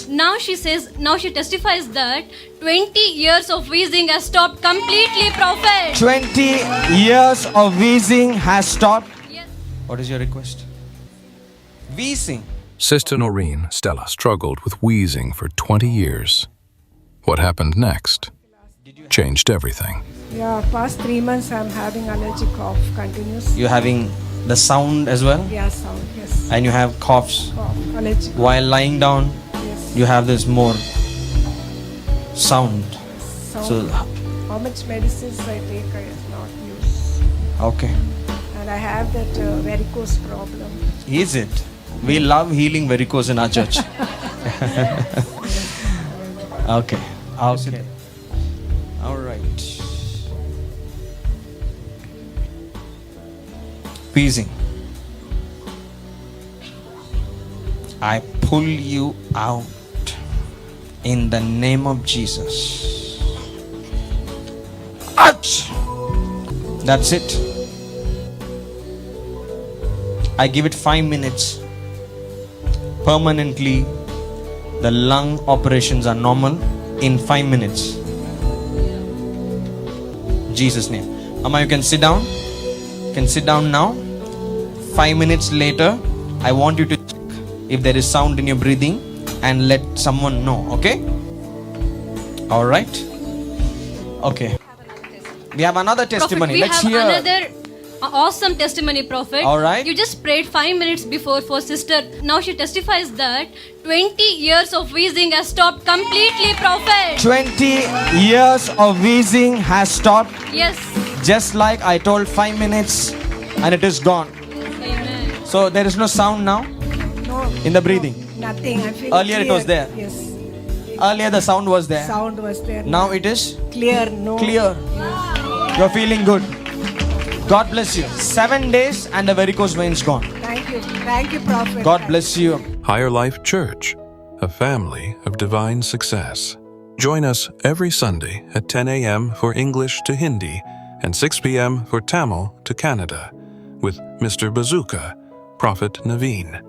Now she says, now she testifies that 20 years of wheezing has stopped completely, Prophet. 20 years of wheezing has stopped. Yes. What is your request? Wheezing. Sister Noreen Stella struggled with wheezing for 20 years. What happened next changed everything. Yeah, past 3 months I'm having allergic cough continuous. You're having the sound as well, Yeah, sound, yes. and you have coughs. Cough, allergic cough, While lying down, yes. you have this more sound. Sound. So, How much medicines I take I not use. okay. And I have that varicose problem. Is it? We love healing varicose in our church. Okay. Okay. All right. Wheezing. I pull you out in the name of Jesus. Ouch! That's it. I give it 5 minutes. Permanently, the lung operations are normal in 5 minutes. In Jesus' name. Amma, you can sit down. You can sit down now. 5 minutes later, I want you to check if there is sound in your breathing and let someone know, okay? All right. Okay. We have another testimony. Prophet, Let's we hear. have another awesome testimony, Prophet. All right. You just prayed 5 minutes before for sister. Now she testifies that 20 years of wheezing has stopped completely, Prophet. 20 years of wheezing has stopped. Yes. Just like I told, 5 minutes and it is gone. Amen. So there is no sound now No. in the breathing. Nothing. I feel Earlier it clear. was there. Yes. Earlier the sound was there. Sound was there. Now it is Clear. No. clear. You're feeling good. God bless you. 7 days and the varicose veins gone. Thank you. Thank you, Prophet. God bless you. Higher Life Church, a family of divine success. Join us every Sunday at 10 a.m. for English to Hindi and 6 p.m. for Tamil to Canada with Mr. Bazooka, Prophet Naveen.